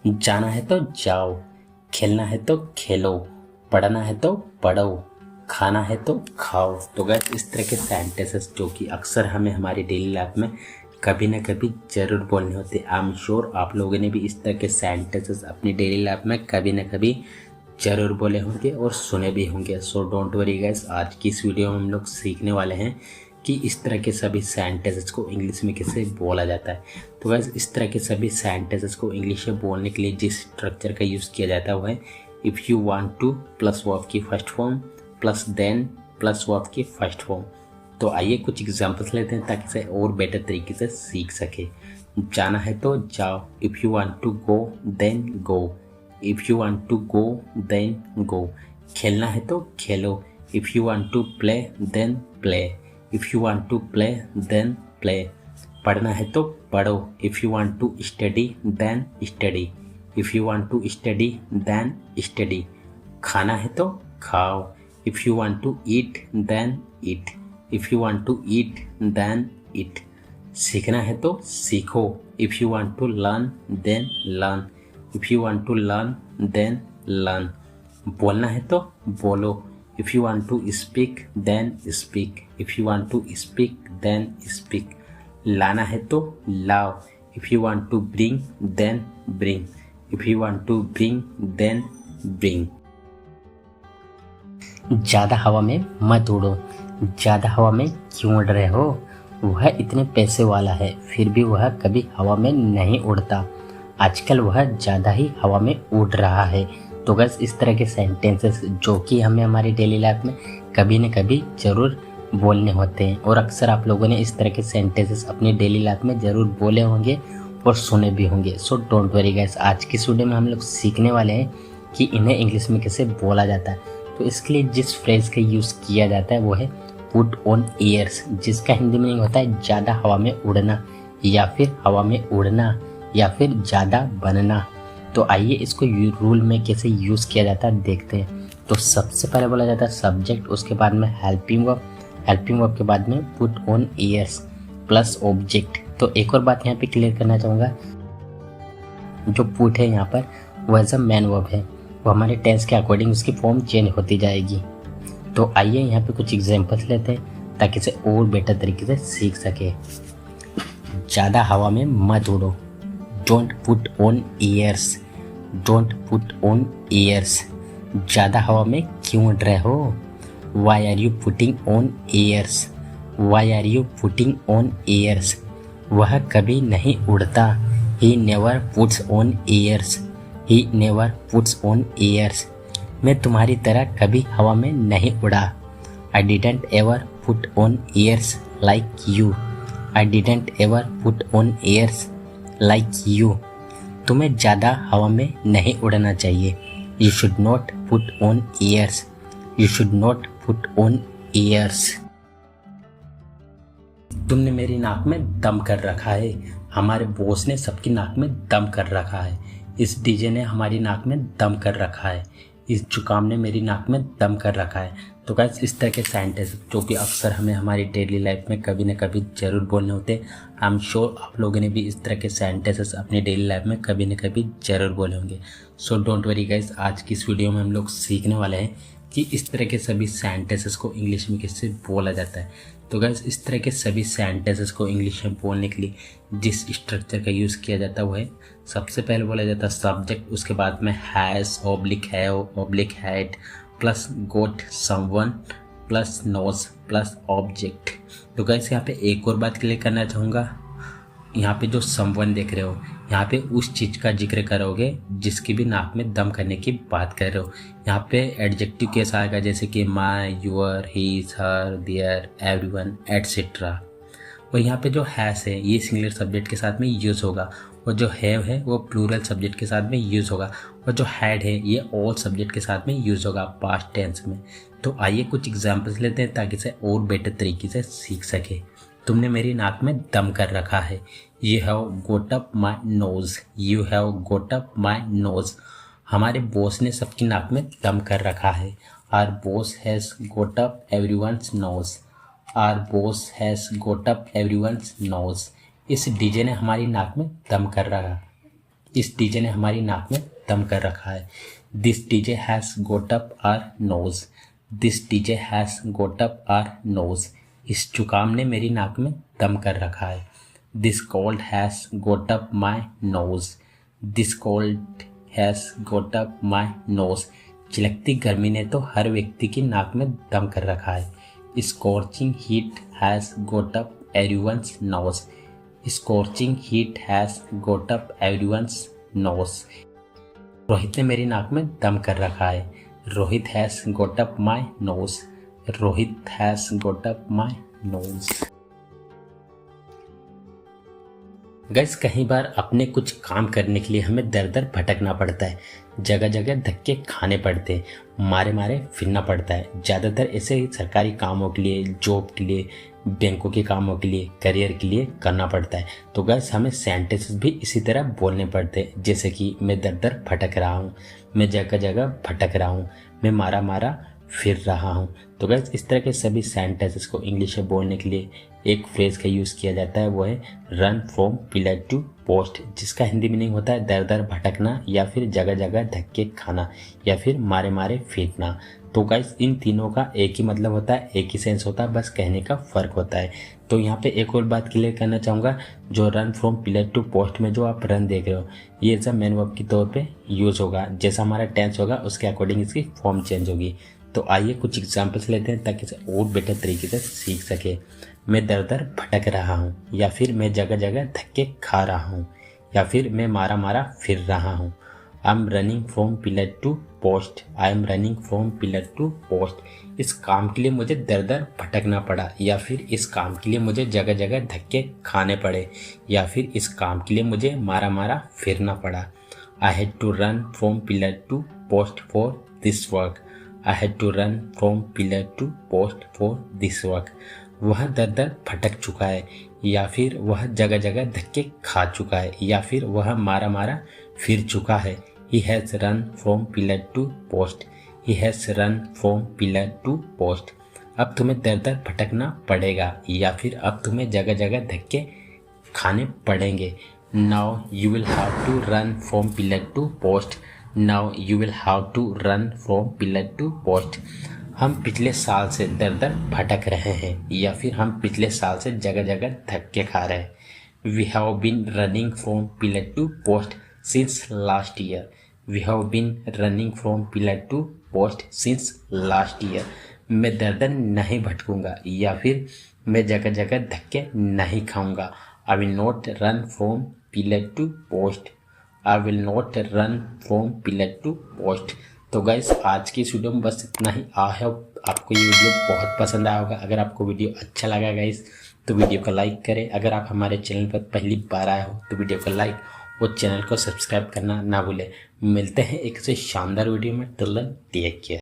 जाना है तो जाओ, खेलना है तो खेलो, पढ़ना है तो पढ़ो, खाना है तो खाओ। तो गाइस इस तरह के सेंटेंसेस जो कि अक्सर हमें हमारी डेली लाइफ में कभी ना कभी जरूर बोलने होते। आई एम श्योर आप लोगों ने भी इस तरह के सेंटेंसेस अपनी डेली लाइफ में कभी ना कभी जरूर बोले होंगे और सुने भी होंगे। सो डोंट वरी गाइस, आज की इस वीडियो में हम लोग सीखने वाले हैं कि इस तरह के सभी सेंटेंसेस को इंग्लिश में कैसे बोला जाता है। तो गाइस इस तरह के सभी सेंटेंसेस को इंग्लिश में बोलने के लिए जिस स्ट्रक्चर का यूज़ किया जाता है वो है if you want to plus verb की first form plus then plus verb की फर्स्ट फॉर्म। तो आइए कुछ एग्जांपल्स लेते हैं ताकि इसे और बेटर तरीके से सीख सके। जाना है तो जाओ, if you want to go then go, if you want to go then go. खेलना है तो खेलो, if you want to play then play, if you want to play then play. पढ़ना है तो पढ़ो, if you want to study then study, if you want to study then study. खाना है तो खाओ, if you want to eat then eat, if you want to eat then eat. सीखना है तो सीखो, if you want to learn then learn, if you want to learn then learn. बोलना है तो बोलो, if you want to speak then speak, if you want to speak then speak. लाना है तो लाओ, if you want to bring then bring, if you want to bring then bring. ज़्यादा हवा में मत उड़ो, ज़्यादा हवा में क्यों उड़ रहे हो? वह इतने पैसे वाला है फिर भी वह कभी हवा में नहीं उड़ता। आजकल वह ज़्यादा ही हवा में उड़ रहा है। तो बस इस तरह के सेंटेंसेस जो कि हमें हमारी डेली लाइफ में कभी न कभी ज़रूर बोलने होते हैं और अक्सर आप लोगों ने इस तरह के सेंटेंसेस अपनी डेली लाइफ में ज़रूर बोले होंगे और सुने भी होंगे। सो डोंट वरी गाइस, आज की वीडियो में हम लोग सीखने वाले हैं कि इन्हें इंग्लिश में कैसे बोला जाता है। तो इसके लिए जिस फ्रेज का यूज़ किया जाता है वो है पुट ऑन ईयर्स, जिसका हिंदी मीनिंग होता है ज़्यादा हवा में उड़ना या फिर हवा में उड़ना या फिर ज़्यादा बनना। तो आइए इसको रूल में कैसे यूज़ किया जाता है देखते हैं। तो सबसे पहले बोला जाता है सब्जेक्ट, उसके बाद में हेल्पिंग वर्ब, हेल्पिंग वर्ब के बाद में put on years plus object. तो एक और बात यहाँ पे क्लियर करना चाहूँगा, जो पुट है यहाँ पर वो एज अ मैन वर्ब है, वो हमारे टेंस के अकॉर्डिंग उसकी फॉर्म चेंज होती जाएगी। तो आइए यहाँ पे कुछ एग्जांपल्स लेते हैं ताकि इसे और बेटर तरीके से सीख सके। ज़्यादा हवा में मत उड़ो, don't put on airs, don't put on airs. ज़्यादा हवा में क्यों उड़ रहे हो? Why are you putting on airs, why are you putting on airs. वह कभी नहीं उड़ता, he never puts on airs, he never puts on airs. मैं तुम्हारी तरह कभी हवा में नहीं उड़ा, I didn't ever put on airs like you, I didn't ever put on airs like you. तुम्हें ज़्यादा हवा में नहीं उड़ना चाहिए, you should not put on years, you should not put on years. तुमने मेरी नाक में दम कर रखा है, हमारे बॉस ने सबकी नाक में दम कर रखा है, इस डीजे ने हमारी नाक में दम कर रखा है, इस जुकाम ने मेरी नाक में दम कर रखा है। तो गाइस इस तरह के सेंटेंस जो कि अक्सर हमें हमारी डेली लाइफ में कभी ना कभी ज़रूर बोलने होते हैं। आई एम श्योर आप लोगों ने भी इस तरह के सेंटेंसेस अपनी डेली लाइफ में कभी ना कभी ज़रूर बोले होंगे। सो डोंट वरी गाइस, आज की इस वीडियो में हम लोग सीखने वाले हैं कि इस तरह के सभी सेंटेंसेस को इंग्लिश में कैसे बोला जाता है। तो गाइस इस तरह के सभी सेंटेंसेस को इंग्लिश में बोलने के लिए जिस स्ट्रक्चर का यूज़ किया जाता है वो है सबसे पहले बोला जाता है सब्जेक्ट, उसके बाद में has oblique have oblique had plus got someone plus nose plus object. तो गाइस यहाँ पे एक और बात क्लियर करना चाहूँगा, यहाँ पे जो समवन देख रहे हो यहाँ पे उस चीज़ का जिक्र करोगे जिसकी भी नाक में दम करने की बात कर रहे हो। यहाँ पे एडजेक्टिव केस आएगा जैसे कि my, your, his, her, their, everyone etcetera. और यहाँ पे जो हैज़ है ये सिंगुलर सब्जेक्ट के साथ में यूज़ होगा और जो हैव है वो प्लूरल सब्जेक्ट के साथ में यूज़ होगा और जो हैड है ये ऑल सब्जेक्ट के साथ में यूज़ होगा पास्ट टेंस में। तो आइए कुछ एग्जांपल्स लेते हैं ताकि इसे और बेटर तरीके से सीख सके। तुमने मेरी नाक में दम कर रखा है, you have got up my nose, you have got up my nose. हमारे बॉस ने सबकी नाक में दम कर रखा है, our boss has got up everyone's nose, our boss has got up everyone's nose. इस डीजे ने हमारी नाक में दम कर रखा, इस डीजे ने हमारी नाक में दम कर रखा है। This DJ has got up our nose. This DJ has got up our nose. इस जुकाम ने मेरी नाक में दम कर रखा है। This cold has got up my nose. This cold has got up my nose. चिलकती गर्मी ने तो हर व्यक्ति की नाक में दम कर रखा है। Scorching heat has got up everyone's nose. Scorching heat has got up everyone's nose. Rohit ने मेरी नाक में दम कर रखा है। Rohit has got up my nose. Rohit has got up my nose. Guys, कई बार अपने कुछ काम करने के लिए हमें दर दर भटकना पड़ता है, जगह जगह धक्के खाने पड़ते हैं, मारे मारे फिरना पड़ता है। ज़्यादातर ऐसे ही सरकारी कामों के लिए, जॉब के लिए, बैंकों के कामों के लिए, करियर के लिए करना पड़ता है। तो गाइस, हमें सेंटेंसेस भी इसी तरह बोलने पड़ते हैं, जैसे कि मैं दर दर भटक रहा हूँ, मैं जगह जगह भटक रहा हूँ, मैं मारा मारा फिर रहा हूँ। तो गाइस, इस तरह के सभी सेंटेंसेस को इंग्लिश में बोलने के लिए एक फ्रेज का यूज़ किया जाता है, वो है run from pillar to post, जिसका हिंदी मीनिंग होता है दर दर भटकना या फिर जगह जगह धक्के खाना या फिर मारे मारे फेंकना। तो गाइस, इन तीनों का एक ही मतलब होता है, एक ही सेंस होता है, बस कहने का फ़र्क होता है। तो यहाँ पे एक और बात क्लियर करना चाहूँगा, जो run from pillar to post में जो आप रन देख रहे हो, ये सब मैन वर्ब के तौर पे यूज़ होगा। जैसा हमारा टेंस होगा उसके अकॉर्डिंग इसकी फॉर्म चेंज होगी। तो आइए कुछ एग्जाम्पल्स लेते हैं ताकि इसे और बेटर तरीके से सीख सके। मैं दर दर भटक रहा हूँ, या फिर मैं जगह जगह धक्के खा रहा हूँ, या फिर मैं मारा मारा फिर रहा हूँ। I am running from pillar to post. I am running from pillar to post. इस काम के लिए मुझे दर दर भटकना पड़ा, या फिर इस काम के लिए मुझे जगह जगह धक्के खाने पड़े, या फिर इस काम के लिए मुझे मारा मारा फिरना पड़ा। I had to run from pillar to post for this work. I had to run from pillar to post for this work. वह दर दर भटक चुका है, या फिर वह जगह जगह धक्के खा चुका है, या फिर वह मारा मारा फिर चुका है। He has run from pillar to post. He has run from pillar to post. अब तुम्हें दर दर भटकना पड़ेगा, या फिर अब तुम्हें जगह जगह धक्के खाने पड़ेंगे। Now you will have to run from pillar to post. Now you will have to run from pillar to post. हम पिछले साल से दर दर भटक रहे हैं, या फिर हम पिछले साल से जगह जगह धक्के खा रहे हैं। We have been running from pillar to post since last year. We have been running from pillar to post since last year. मैं दर दर नहीं भटकूंगा, या फिर मैं जगह जगह धक्के नहीं खाऊंगा। I will not run from pillar to post. I will not run from pillar to post. तो गाइस, आज की इस वीडियो में बस इतना ही। आई होप आपको ये वीडियो बहुत पसंद आया होगा। अगर आपको वीडियो अच्छा लगा गाइस, तो वीडियो को लाइक करें। अगर आप हमारे चैनल पर पहली बार आए हो तो वीडियो को लाइक और चैनल को सब्सक्राइब करना ना भूलें। मिलते हैं एक से शानदार वीडियो में। Till then take care.